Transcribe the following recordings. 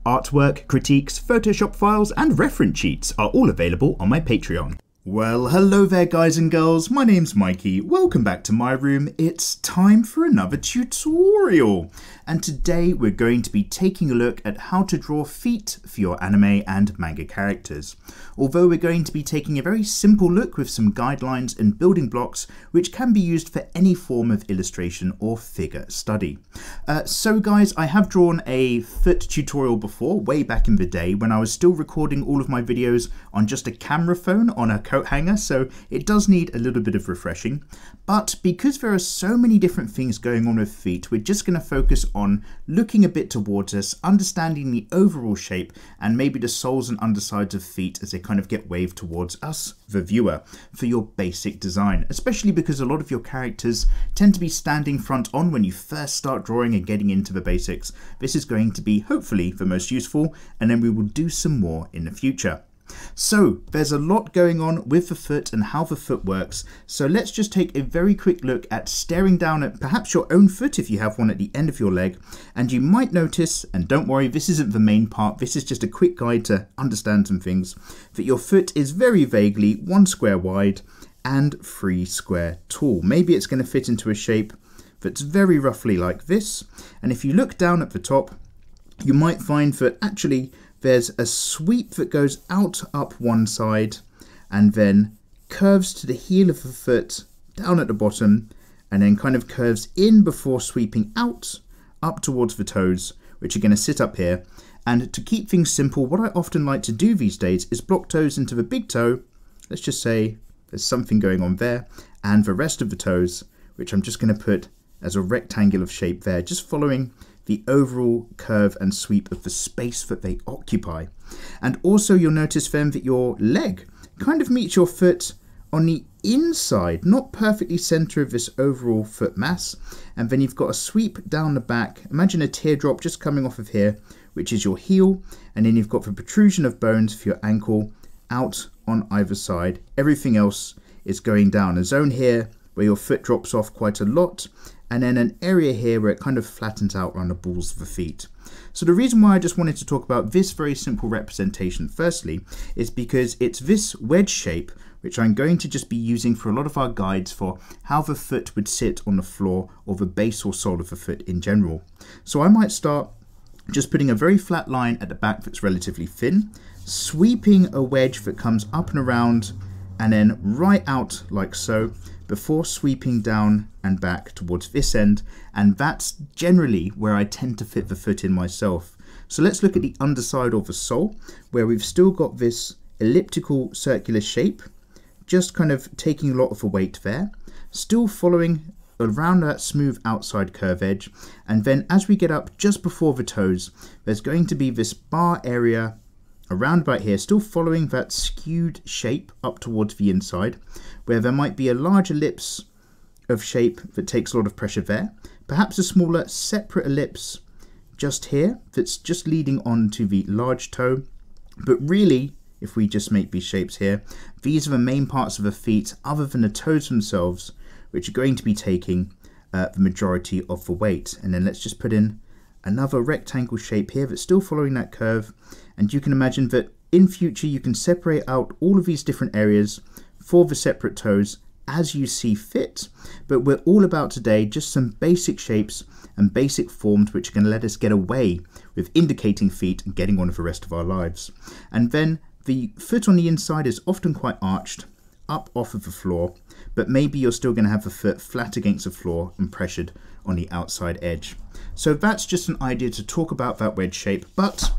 Artwork, critiques, Photoshop files and reference sheets are all available on my Patreon. Well, hello there guys and girls, my name's Mikey, welcome back to my room. It's time for another tutorial. And today we're going to be taking a look at how to draw feet for your anime and manga characters. Although we're going to be taking a very simple look with some guidelines and building blocks which can be used for any form of illustration or figure study. So guys, I have drawn a foot tutorial before, way back in the day when I was still recording all of my videos on just a camera phone on a coat hanger, so it does need a little bit of refreshing. But because there are so many different things going on with feet, we're just going to focus on looking a bit towards us, understanding the overall shape and maybe the soles and undersides of feet as they kind of get waved towards us, the viewer, for your basic design, especially because a lot of your characters tend to be standing front on when you first start drawing and getting into the basics. This is going to be hopefully the most useful, and then we will do some more in the future. So there's a lot going on with the foot and how the foot works, so let's just take a very quick look at staring down at perhaps your own foot if you have one at the end of your leg, and you might notice, and don't worry, this isn't the main part, this is just a quick guide to understand some things, that your foot is very vaguely 1 square wide and 3 square tall. Maybe it's going to fit into a shape that's very roughly like this, and if you look down at the top you might find that actually there's a sweep that goes out up one side and then curves to the heel of the foot down at the bottom and then kind of curves in before sweeping out up towards the toes, which are going to sit up here. And to keep things simple, what I often like to do these days is block toes into the big toe. Let's just say there's something going on there, and the rest of the toes, which I'm just going to put as a rectangular shape there, just following the overall curve and sweep of the space that they occupy. And also you'll notice then that your leg kind of meets your foot on the inside, not perfectly center of this overall foot mass. And then you've got a sweep down the back. Imagine a teardrop just coming off of here, which is your heel. And then you've got the protrusion of bones for your ankle out on either side. Everything else is going down. A zone here where your foot drops off quite a lot, and then an area here where it kind of flattens out around the balls of the feet. So the reason why I just wanted to talk about this very simple representation firstly is because it's this wedge shape which I'm going to just be using for a lot of our guides for how the foot would sit on the floor or the base or sole of the foot in general. So I might start just putting a very flat line at the back that's relatively thin, sweeping a wedge that comes up and around and then right out like so, before sweeping down and back towards this end, and that's generally where I tend to fit the foot in myself. So let's look at the underside of the sole, where we've still got this elliptical circular shape, just kind of taking a lot of the weight there, still following around that smooth outside curve edge, and then as we get up just before the toes, there's going to be this bar area around about here, still following that skewed shape up towards the inside, where there might be a large ellipse of shape that takes a lot of pressure there, perhaps a smaller separate ellipse just here that's just leading on to the large toe. But really, if we just make these shapes here, these are the main parts of the feet other than the toes themselves, which are going to be taking the majority of the weight. And then let's just put in another rectangle shape here that's still following that curve, and you can imagine that in future you can separate out all of these different areas for the separate toes as you see fit, but we're all about today just some basic shapes and basic forms which are going to let us get away with indicating feet and getting on with the rest of our lives. And then the foot on the inside is often quite arched up off of the floor, but maybe you're still going to have the foot flat against the floor and pressured on the outside edge. So that's just an idea to talk about that wedge shape, but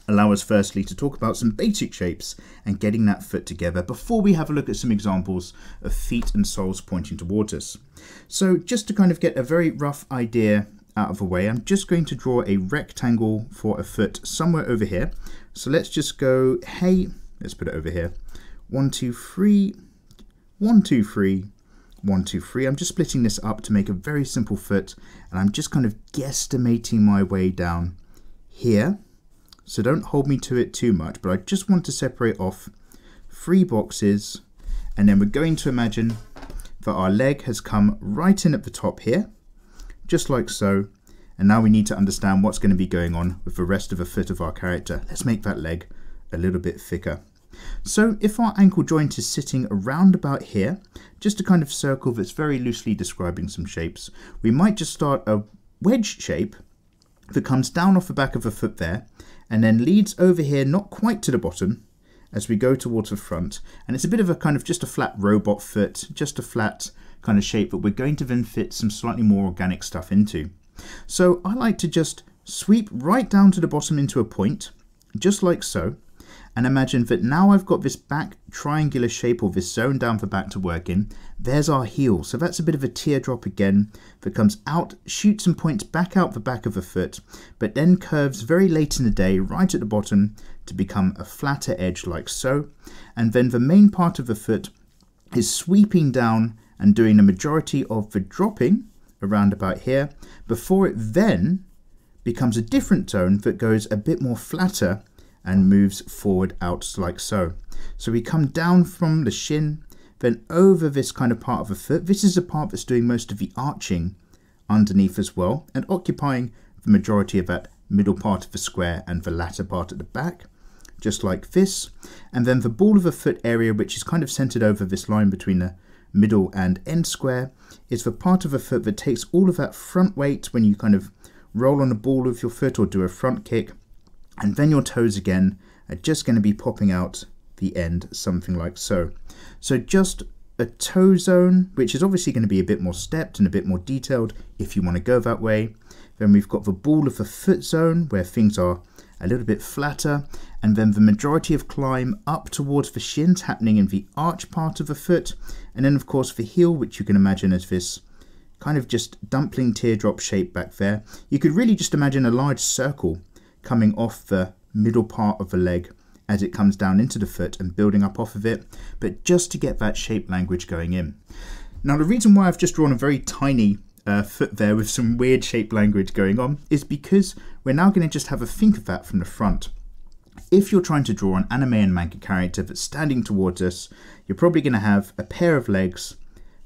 allow us firstly to talk about some basic shapes and getting that foot together before we have a look at some examples of feet and soles pointing towards us. So just to kind of get a very rough idea out of the way, I'm just going to draw a rectangle for a foot somewhere over here. So let's just go, hey, let's put it over here. 1, 2, 3, 1, 2, 3, 1, 2, 3. I'm just splitting this up to make a very simple foot, and I'm just kind of guesstimating my way down here. So don't hold me to it too much, but I just want to separate off 3 boxes, and then we're going to imagine that our leg has come right in at the top here, just like so, And now we need to understand what's going to be going on with the rest of the foot of our character. Let's make that leg a little bit thicker. So if our ankle joint is sitting around about here, just a kind of circle that's very loosely describing some shapes, we might just start a wedge shape that comes down off the back of the foot there and then leads over here, not quite to the bottom, as we go towards the front. And it's a bit of a kind of just a flat robot foot, just a flat kind of shape that we're going to then fit some slightly more organic stuff into. So I like to just sweep right down to the bottom into a point, just like so, and imagine that now I've got this back triangular shape, or this zone down the back to work in. There's our heel, so that's a bit of a teardrop again that comes out, shoots and points back out the back of the foot, but then curves very late in the day right at the bottom to become a flatter edge like so. And then the main part of the foot is sweeping down and doing the majority of the dropping around about here, before it then becomes a different zone that goes a bit more flatter and moves forward out like so. So we come down from the shin, then over this kind of part of the foot. This is the part that's doing most of the arching underneath as well, and occupying the majority of that middle part of the square and the latter part at the back, just like this. And then the ball of the foot area, which is kind of centered over this line between the middle and end square, is the part of the foot that takes all of that front weight when you kind of roll on the ball of your foot or do a front kick, and then your toes again are just going to be popping out the end, something like so. So just a toe zone, which is obviously going to be a bit more stepped and a bit more detailed if you want to go that way. Then we've got the ball of the foot zone where things are a little bit flatter, and then the majority of climb up towards the shins happening in the arch part of the foot, and then of course the heel, which you can imagine as this kind of just dumpling teardrop shape back there. You could really just imagine a large circle coming off the middle part of the leg as it comes down into the foot and building up off of it, but just to get that shape language going in. Now the reason why I've just drawn a very tiny foot there with some weird shape language going on is because we're now going to just have a think of that from the front. If you're trying to draw an anime and manga character that's standing towards us, you're probably going to have a pair of legs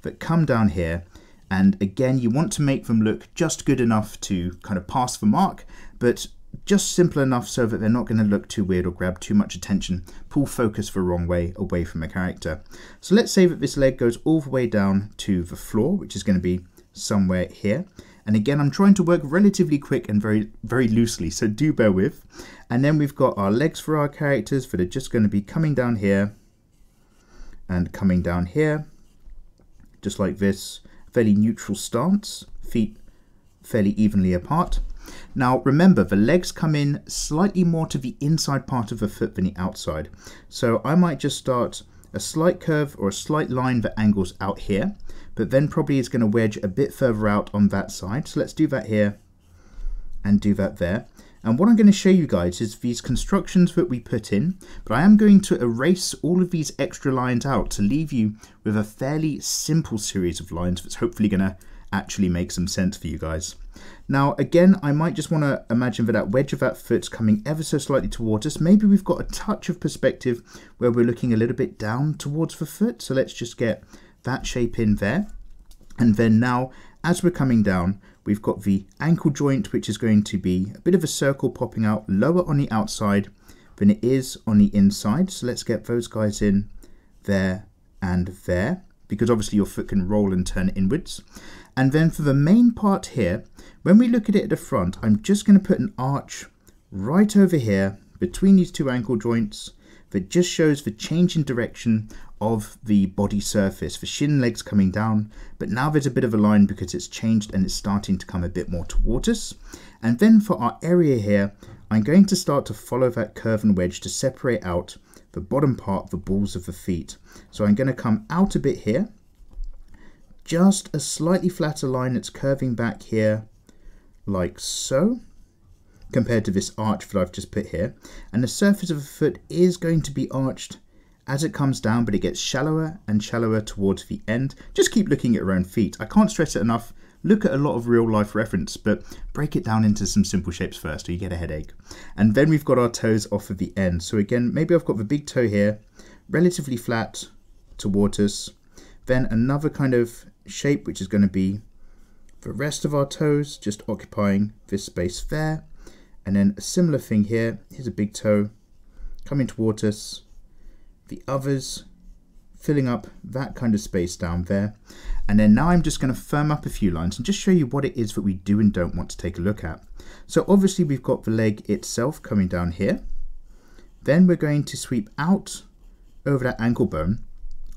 that come down here, and again you want to make them look just good enough to kind of pass the mark, but just simple enough so that they're not going to look too weird or grab too much attention, pull focus the wrong way away from the character. So let's say that this leg goes all the way down to the floor, which is going to be somewhere here. And again, I'm trying to work relatively quick and very loosely, so do bear with. And then we've got our legs for our characters that are just going to be coming down here and coming down here, just like this. Fairly neutral stance, feet fairly evenly apart. Now remember, the legs come in slightly more to the inside part of the foot than the outside. So I might just start a slight curve or a slight line that angles out here, but then probably is going to wedge a bit further out on that side. So let's do that here and do that there. And what I'm going to show you guys is these constructions that we put in, but I am going to erase all of these extra lines out to leave you with a fairly simple series of lines that's hopefully going to actually make some sense for you guys. Now again, I might just want to imagine that wedge of that foot's coming ever so slightly towards us. Maybe we've got a touch of perspective where we're looking a little bit down towards the foot. So let's just get that shape in there. And then now, as we're coming down, we've got the ankle joint, which is going to be a bit of a circle popping out lower on the outside than it is on the inside. So let's get those guys in there and there, because obviously your foot can roll and turn inwards. And then for the main part here, when we look at it at the front, I'm just going to put an arch right over here between these two ankle joints that just shows the change in direction of the body surface. The shin legs coming down, but now there's a bit of a line because it's changed and it's starting to come a bit more towards us. And then for our area here, I'm going to start to follow that curve and wedge to separate out the bottom part, the balls of the feet. So I'm going to come out a bit here, just a slightly flatter line that's curving back here like so, compared to this arch that I've just put here. And the surface of the foot is going to be arched as it comes down, but it gets shallower and shallower towards the end. Just keep looking at your own feet. I can't stress it enough. Look at a lot of real life reference, but break it down into some simple shapes first or you get a headache. And then we've got our toes off of the end. So again, maybe I've got the big toe here, relatively flat towards us. Then another kind of shape, which is going to be the rest of our toes just occupying this space there. And then a similar thing here. Here's a big toe coming towards us. The others filling up that kind of space down there. And then now I'm just going to firm up a few lines and just show you what it is that we do and don't want to take a look at. So obviously we've got the leg itself coming down here. Then we're going to sweep out over that ankle bone.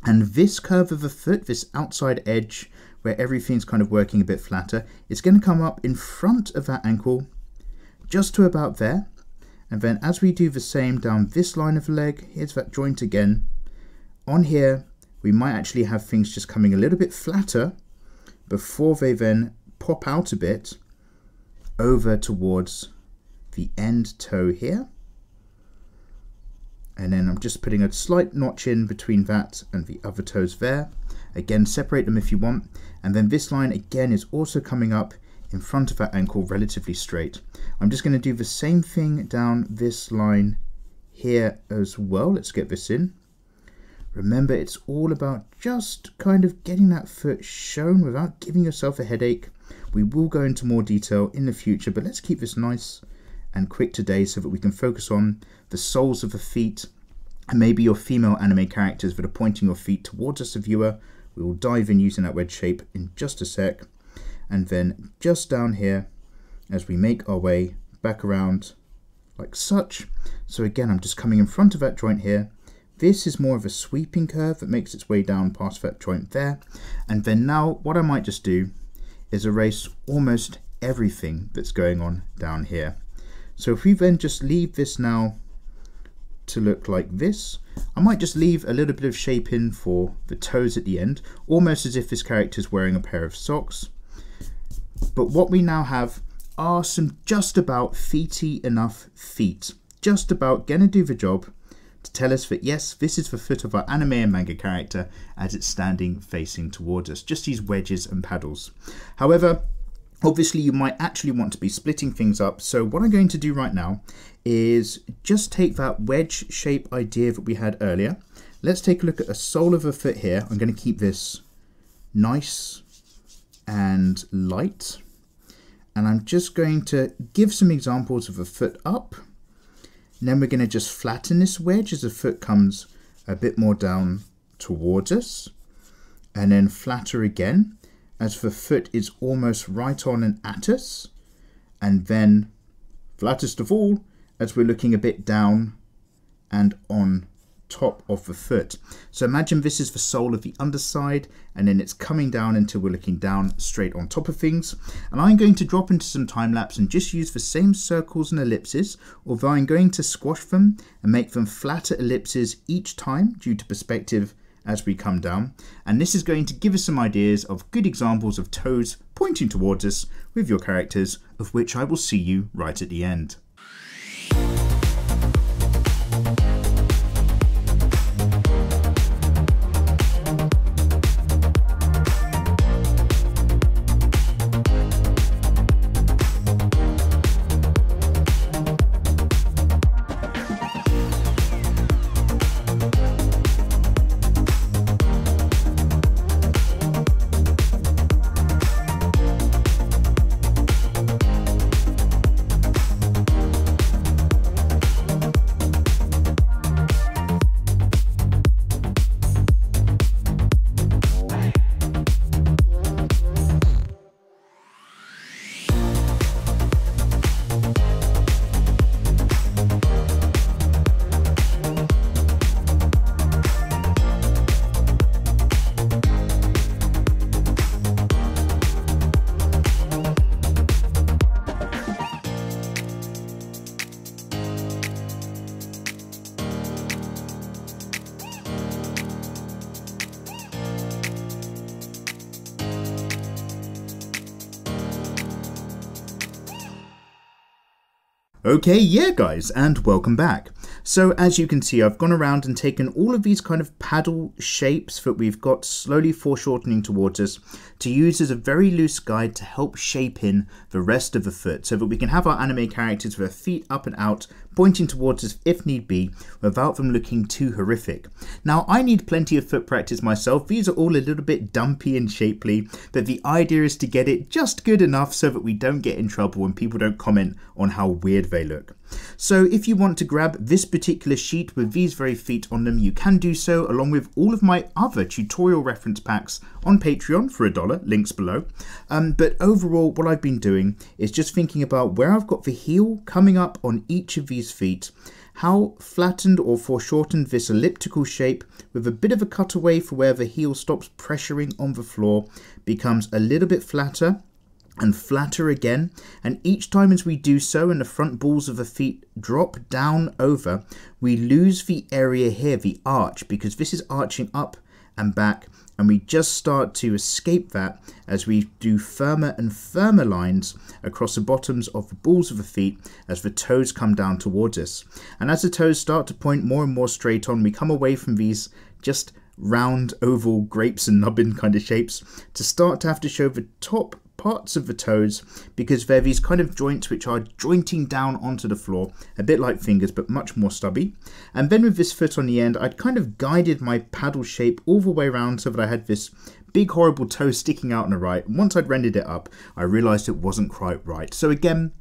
And this curve of the foot, this outside edge where everything's kind of working a bit flatter, it's going to come up in front of that ankle just to about there. And then as we do the same down this line of the leg, here's that joint again. On here, we might actually have things just coming a little bit flatter before they then pop out a bit over towards the end toe here. And then I'm just putting a slight notch in between that and the other toes there. Again, separate them if you want. And then this line again is also coming up in front of that ankle relatively straight. I'm just going to do the same thing down this line here as well. Let's get this in. Remember, it's all about just kind of getting that foot shown without giving yourself a headache. We will go into more detail in the future, but let's keep this nice and quick today so that we can focus on the soles of the feet and maybe your female anime characters that are pointing your feet towards us, the viewer. We will dive in using that wedge shape in just a sec. And then just down here as we make our way back around like such. So again, I'm just coming in front of that joint here. This is more of a sweeping curve that makes its way down past that joint there. And then now what I might just do is erase almost everything that's going on down here. So if we then just leave this now to look like this, I might just leave a little bit of shape in for the toes at the end, almost as if this character is wearing a pair of socks. But what we now have are some just about feety enough feet, just about gonna do the job to tell us that yes, this is the foot of our anime and manga character as it's standing facing towards us, just these wedges and paddles. However, obviously you might actually want to be splitting things up, so what I'm going to do right now is just take that wedge shape idea that we had earlier. Let's take a look at the sole of the foot here. I'm going to keep this nice and light, and I'm just going to give some examples of a foot up. And then we're going to just flatten this wedge as the foot comes a bit more down towards us, and then flatter again as the foot is almost right on and at us, and then flattest of all as we're looking a bit down and on top of the foot. So imagine this is the sole of the underside, and then it's coming down until we're looking down straight on top of things. And I'm going to drop into some time lapse and just use the same circles and ellipses, although I'm going to squash them and make them flatter ellipses each time due to perspective as we come down. And this is going to give us some ideas of good examples of toes pointing towards us with your characters, of which I will see you right at the end. Okay, yeah guys, and welcome back. So as you can see, I've gone around and taken all of these kind of paddle shapes that we've got slowly foreshortening towards us to use as a very loose guide to help shape in the rest of the foot so that we can have our anime characters with their feet up and out, pointing towards us if need be, without them looking too horrific. Now, I need plenty of foot practice myself. These are all a little bit dumpy and shapely, but the idea is to get it just good enough so that we don't get in trouble and people don't comment on how weird they look. So if you want to grab this particular sheet with these very feet on them, you can do so, along with all of my other tutorial reference packs on Patreon for $1, links below. But overall, what I've been doing is just thinking about where I've got the heel coming up on each of these feet, how flattened or foreshortened this elliptical shape with a bit of a cutaway for where the heel stops pressuring on the floor becomes a little bit flatter and flatter again, and each time as we do so and the front balls of the feet drop down over, we lose the area here, the arch, because this is arching up and back, and we just start to escape that as we do firmer and firmer lines across the bottoms of the balls of the feet as the toes come down towards us. And as the toes start to point more and more straight on, we come away from these just round, oval, grapes and nubbin kind of shapes to start to have to show the top parts of the toes, because they're these kind of joints which are jointing down onto the floor, a bit like fingers but much more stubby. And then with this foot on the end, I'd kind of guided my paddle shape all the way around so that I had this big horrible toe sticking out on the right. And once I'd rendered it up, I realized it wasn't quite right. So again,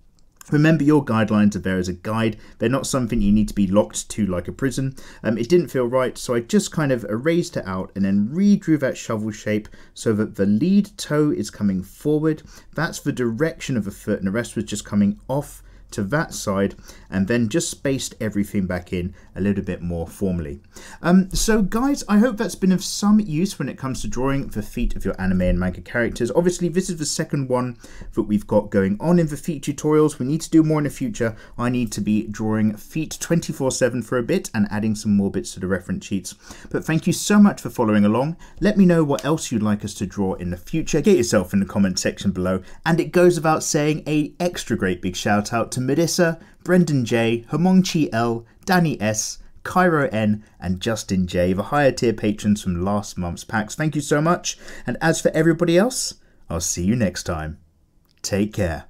remember, your guidelines are there as a guide. They're not something you need to be locked to like a prison. It didn't feel right, so I just kind of erased it out and then redrew that shovel shape so that the lead toe is coming forward. That's the direction of the foot, and the rest was just coming off to that side, and then just spaced everything back in a little bit more formally. So guys, I hope that's been of some use when it comes to drawing the feet of your anime and manga characters. Obviously, this is the second one that we've got going on in the feet tutorials. We need to do more in the future. I need to be drawing feet 24/7 for a bit and adding some more bits to the reference sheets. But thank you so much for following along. Let me know what else you'd like us to draw in the future. Get yourself in the comment section below. And it goes without saying, a extra great big shout out to Melissa, Brendan J, Homongchi L, Danny S, Cairo N, and Justin J, the higher tier patrons from last month's packs. Thank you so much. And as for everybody else, I'll see you next time. Take care.